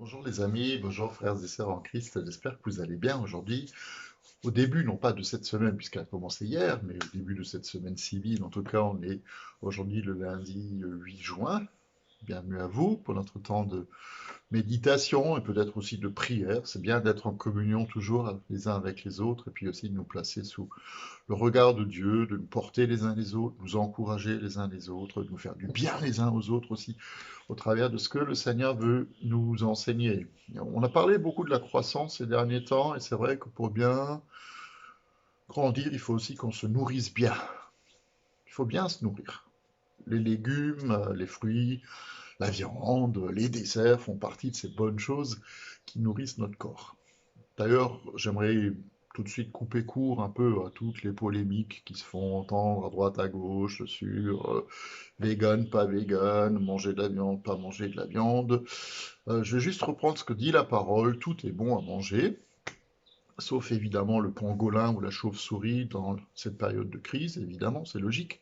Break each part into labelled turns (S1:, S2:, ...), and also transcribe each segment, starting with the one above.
S1: Bonjour les amis, bonjour frères et sœurs en Christ, j'espère que vous allez bien aujourd'hui. Au début, non pas de cette semaine puisqu'elle a commencé hier, mais au début de cette semaine civile, en tout cas on est aujourd'hui le lundi 8 juin. Bienvenue à vous pour notre temps de méditation et peut-être aussi de prière. C'est bien d'être en communion toujours les uns avec les autres et puis aussi de nous placer sous le regard de Dieu, de nous porter les uns les autres, nous encourager les uns les autres, de nous faire du bien les uns aux autres aussi au travers de ce que le Seigneur veut nous enseigner. On a parlé beaucoup de la croissance ces derniers temps, et c'est vrai que pour bien grandir, il faut aussi qu'on se nourrisse bien. Il faut bien se nourrir. Les légumes, les fruits, la viande, les desserts font partie de ces bonnes choses qui nourrissent notre corps. D'ailleurs, j'aimerais tout de suite couper court un peu à toutes les polémiques qui se font entendre à droite à gauche sur vegan, pas vegan, manger de la viande, pas manger de la viande. Je vais juste reprendre ce que dit la parole. Tout est bon à manger, sauf évidemment le pangolin ou la chauve-souris dans cette période de crise, évidemment, c'est logique.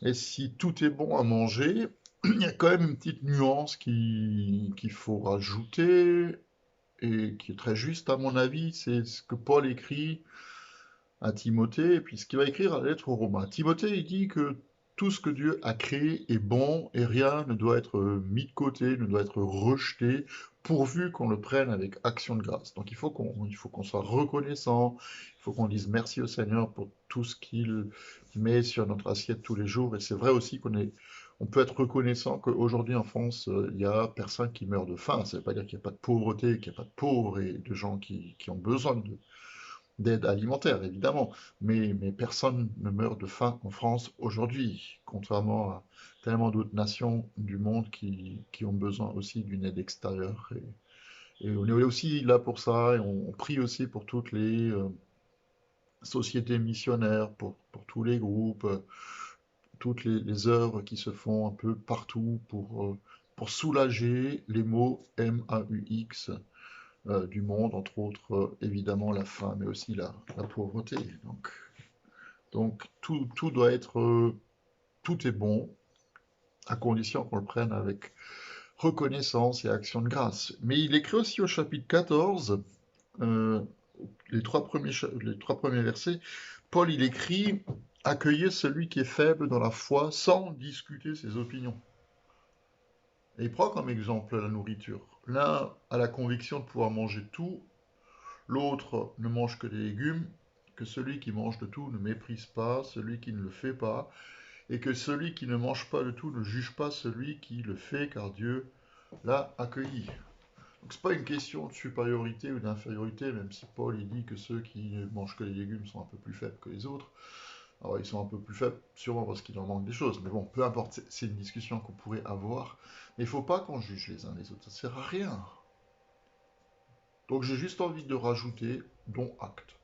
S1: Et si tout est bon à manger, il y a quand même une petite nuance qu'il faut rajouter et qui est très juste à mon avis, c'est ce que Paul écrit à Timothée, et puis ce qu'il va écrire à la lettre aux Romains. Timothée, il dit que tout ce que Dieu a créé est bon et rien ne doit être mis de côté, ne doit être rejeté, pourvu qu'on le prenne avec action de grâce. Donc il faut qu'on soit reconnaissant, il faut qu'on dise merci au Seigneur pour tout ce qu'il met sur notre assiette tous les jours. Et c'est vrai aussi on peut être reconnaissant qu'aujourd'hui en France, il n'y a personne qui meurt de faim. Ça ne veut pas dire qu'il n'y a pas de pauvreté, qu'il n'y a pas de pauvres et de gens qui ont besoin d'aide alimentaire, évidemment, mais personne ne meurt de faim en France aujourd'hui, contrairement à tellement d'autres nations du monde qui ont besoin aussi d'une aide extérieure. Et on est aussi là pour ça, et on prie aussi pour toutes les sociétés missionnaires, pour tous les groupes, toutes les œuvres qui se font un peu partout pour soulager les maux MAUX du monde, entre autres évidemment la faim, mais aussi la pauvreté. Donc tout doit être, tout est bon, à condition qu'on le prenne avec reconnaissance et action de grâce. Mais il écrit aussi au chapitre 14, euh, les trois premiers versets, Paul il écrit accueillez celui qui est faible dans la foi sans discuter ses opinions. Et il prend comme exemple la nourriture. L'un a la conviction de pouvoir manger tout, l'autre ne mange que des légumes, que celui qui mange de tout ne méprise pas celui qui ne le fait pas, et que celui qui ne mange pas de tout ne juge pas celui qui le fait, car Dieu l'a accueilli. Donc c'est pas une question de supériorité ou d'infériorité, même si Paul il dit que ceux qui ne mangent que les légumes sont un peu plus faibles que les autres. Alors ils sont un peu plus faibles sûrement parce qu'il leur manque des choses, mais bon, peu importe, c'est une discussion qu'on pourrait avoir. Mais il ne faut pas qu'on juge les uns les autres, ça ne sert à rien. Donc j'ai juste envie de rajouter, dont acte.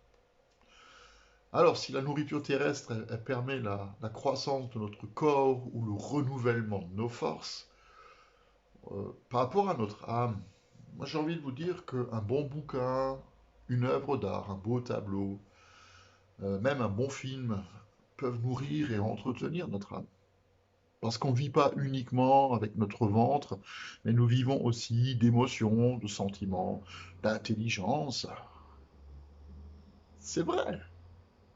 S1: Alors, si la nourriture terrestre, elle permet la croissance de notre corps ou le renouvellement de nos forces, par rapport à notre âme, moi j'ai envie de vous dire qu'un bon bouquin, une œuvre d'art, un beau tableau, même un bon film, peuvent nourrir et entretenir notre âme. Parce qu'on ne vit pas uniquement avec notre ventre, mais nous vivons aussi d'émotions, de sentiments, d'intelligence. C'est vrai.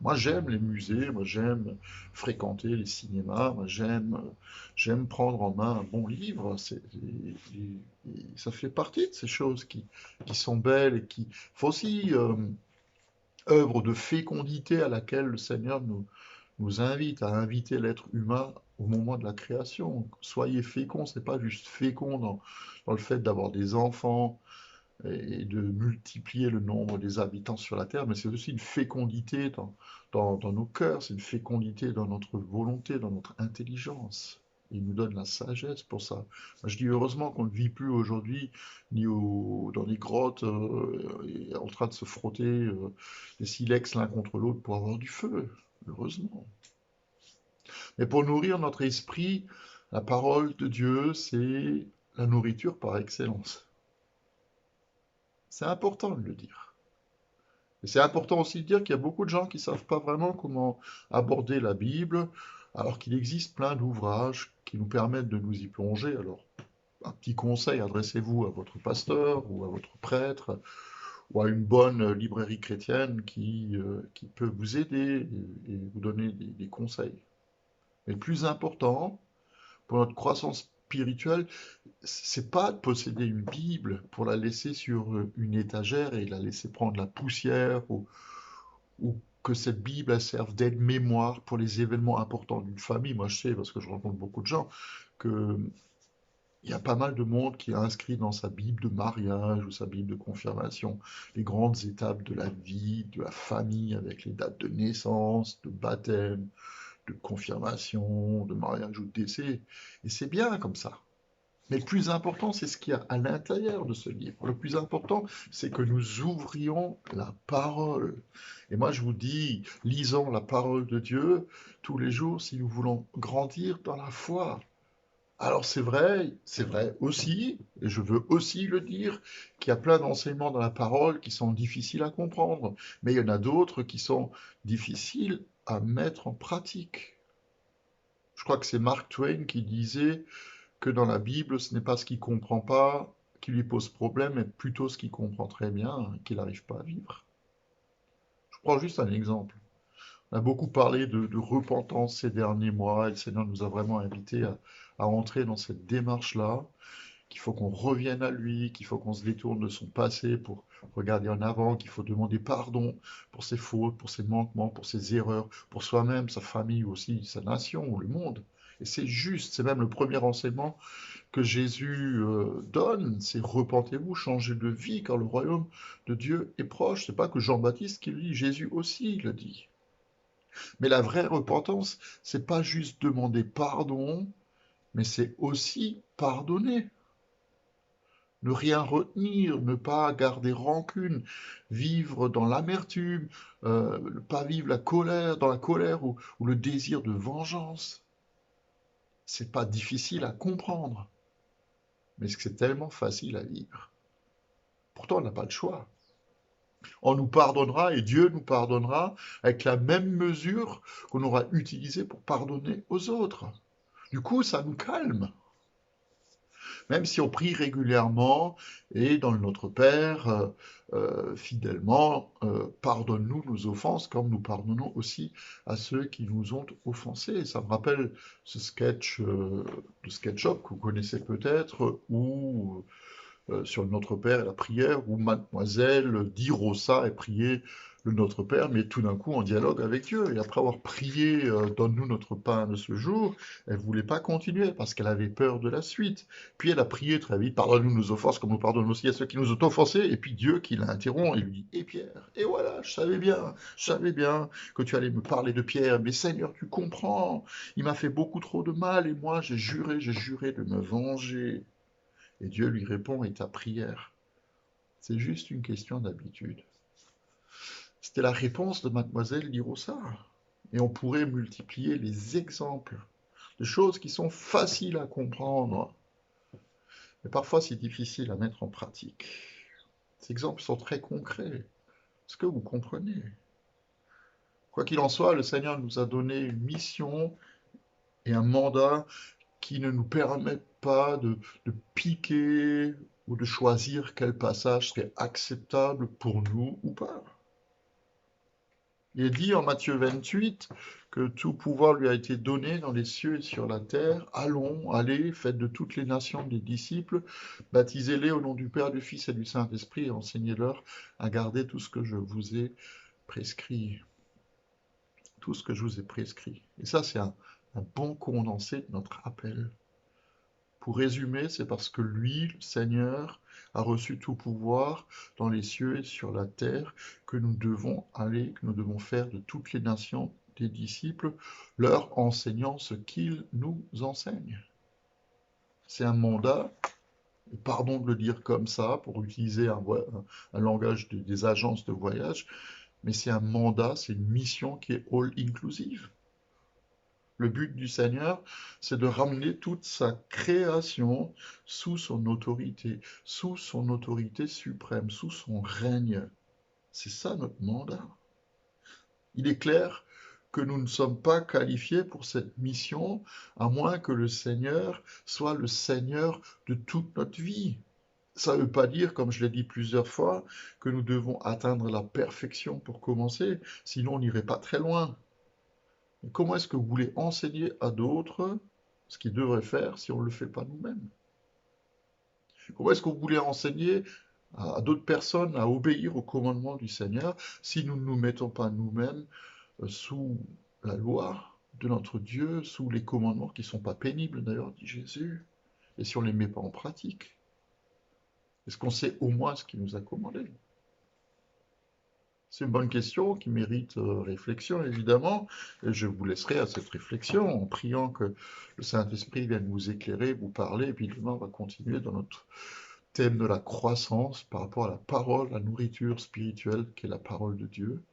S1: Moi, j'aime les musées, moi, j'aime fréquenter les cinémas, moi, j'aime prendre en main un bon livre. Ça fait partie de ces choses qui sont belles et qui font aussi œuvre de fécondité à laquelle le Seigneur nous invite à inviter l'être humain au moment de la création. Soyez féconds, c'est pas juste fécond dans le fait d'avoir des enfants, et de multiplier le nombre des habitants sur la Terre, mais c'est aussi une fécondité dans nos cœurs, c'est une fécondité dans notre volonté, dans notre intelligence. Il nous donne la sagesse pour ça. Moi, je dis heureusement qu'on ne vit plus aujourd'hui dans des grottes en train de se frotter les silex l'un contre l'autre pour avoir du feu. Heureusement. Mais pour nourrir notre esprit, la parole de Dieu, c'est la nourriture par excellence. C'est important de le dire. Et c'est important aussi de dire qu'il y a beaucoup de gens qui ne savent pas vraiment comment aborder la Bible, alors qu'il existe plein d'ouvrages qui nous permettent de nous y plonger. Alors, un petit conseil, adressez-vous à votre pasteur ou à votre prêtre ou à une bonne librairie chrétienne qui peut vous aider et vous donner des conseils. Mais le plus important pour notre croissance spirituelle, c'est pas de posséder une Bible pour la laisser sur une étagère et la laisser prendre la poussière ou que cette Bible elle serve d'aide-mémoire pour les événements importants d'une famille. Moi, je sais, parce que je rencontre beaucoup de gens, que il y a pas mal de monde qui a inscrit dans sa Bible de mariage ou sa Bible de confirmation les grandes étapes de la vie, de la famille, avec les dates de naissance, de baptême, de confirmation, de mariage ou de décès. Et c'est bien comme ça. Mais le plus important, c'est ce qu'il y a à l'intérieur de ce livre. Le plus important, c'est que nous ouvrions la parole. Et moi, je vous dis, lisons la parole de Dieu tous les jours si nous voulons grandir dans la foi. Alors c'est vrai aussi, et je veux aussi le dire, qu'il y a plein d'enseignements dans la parole qui sont difficiles à comprendre, mais il y en a d'autres qui sont difficiles à mettre en pratique. Je crois que c'est Mark Twain qui disait que dans la Bible, ce n'est pas ce qu'il comprend pas qui lui pose problème, mais plutôt ce qu'il comprend très bien, qu'il n'arrive pas à vivre. Je prends juste un exemple. On a beaucoup parlé de repentance ces derniers mois, et le Seigneur nous a vraiment invités à entrer dans cette démarche-là, qu'il faut qu'on revienne à lui, qu'il faut qu'on se détourne de son passé pour regarder en avant, qu'il faut demander pardon pour ses fautes, pour ses manquements, pour ses erreurs, pour soi-même, sa famille aussi, sa nation ou le monde. Et c'est juste, c'est même le premier enseignement que Jésus donne, c'est repentez-vous, changez de vie, car le royaume de Dieu est proche. C'est pas que Jean-Baptiste qui le dit, Jésus aussi le dit. Mais la vraie repentance, c'est pas juste demander pardon, mais c'est aussi pardonner. Ne rien retenir, ne pas garder rancune, vivre dans l'amertume, ne pas vivre la colère, dans la colère ou le désir de vengeance. C'est pas difficile à comprendre, mais c'est tellement facile à vivre. Pourtant, on n'a pas le choix. On nous pardonnera et Dieu nous pardonnera avec la même mesure qu'on aura utilisée pour pardonner aux autres. Du coup, ça nous calme. Même si on prie régulièrement et dans le Notre Père, fidèlement, pardonne-nous nos offenses comme nous pardonnons aussi à ceux qui nous ont offensés. Ça me rappelle ce sketch de SketchUp que vous connaissez peut-être, où sur le Notre Père et la prière, où Mademoiselle dit Rosa et prié le Notre Père, mais tout d'un coup en dialogue avec Dieu. Et après avoir prié Donne-nous notre pain de ce jour, elle ne voulait pas continuer parce qu'elle avait peur de la suite. Puis elle a prié très vite Pardonne-nous nos offenses comme nous pardonnons aussi à ceux qui nous ont offensés. Et puis Dieu qui la interrompt et lui dit Et Pierre, et voilà, je savais bien que tu allais me parler de Pierre, mais Seigneur, tu comprends, il m'a fait beaucoup trop de mal et moi j'ai juré de me venger. Et Dieu lui répond, et ta prière, c'est juste une question d'habitude. C'était la réponse de Mademoiselle Lirosa. Et on pourrait multiplier les exemples de choses qui sont faciles à comprendre, mais parfois c'est difficile à mettre en pratique. Ces exemples sont très concrets. Est-ce que vous comprenez? Quoi qu'il en soit, le Seigneur nous a donné une mission et un mandat qui ne nous permettent pas de piquer ou de choisir quel passage serait acceptable pour nous ou pas. Il est dit en Matthieu 28 que tout pouvoir lui a été donné dans les cieux et sur la terre. Allons, allez, faites de toutes les nations des disciples, baptisez-les au nom du Père, du Fils et du Saint-Esprit et enseignez-leur à garder tout ce que je vous ai prescrit. Tout ce que je vous ai prescrit. Et ça, c'est un bon condensé de notre appel. Pour résumer, c'est parce que lui, le Seigneur, a reçu tout pouvoir dans les cieux et sur la terre que nous devons aller, que nous devons faire de toutes les nations des disciples, leur enseignant ce qu'il nous enseigne. C'est un mandat, pardon de le dire comme ça, pour utiliser un langage des agences de voyage, mais c'est un mandat, c'est une mission qui est all-inclusive. Le but du Seigneur, c'est de ramener toute sa création sous son autorité suprême, sous son règne. C'est ça notre mandat. Il est clair que nous ne sommes pas qualifiés pour cette mission, à moins que le Seigneur soit le Seigneur de toute notre vie. Ça ne veut pas dire, comme je l'ai dit plusieurs fois, que nous devons atteindre la perfection pour commencer, sinon on n'irait pas très loin. Mais comment est-ce que vous voulez enseigner à d'autres ce qu'ils devraient faire si on ne le fait pas nous-mêmes? Comment est-ce que vous voulez enseigner à d'autres personnes à obéir au commandement du Seigneur si nous ne nous mettons pas nous-mêmes sous la loi de notre Dieu, sous les commandements qui ne sont pas pénibles d'ailleurs, dit Jésus, et si on ne les met pas en pratique? Est-ce qu'on sait au moins ce qu'il nous a commandé? C'est une bonne question qui mérite réflexion, évidemment, et je vous laisserai à cette réflexion en priant que le Saint-Esprit vienne vous éclairer, vous parler, et puis demain on va continuer dans notre thème de la croissance par rapport à la parole, la nourriture spirituelle qui est la parole de Dieu.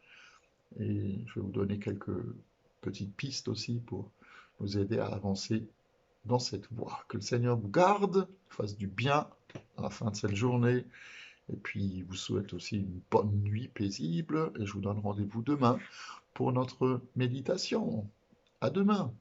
S1: Et je vais vous donner quelques petites pistes aussi pour nous aider à avancer dans cette voie. Que le Seigneur vous garde, fasse du bien à la fin de cette journée, et puis, vous souhaite aussi une bonne nuit paisible et je vous donne rendez-vous demain pour notre méditation. À demain!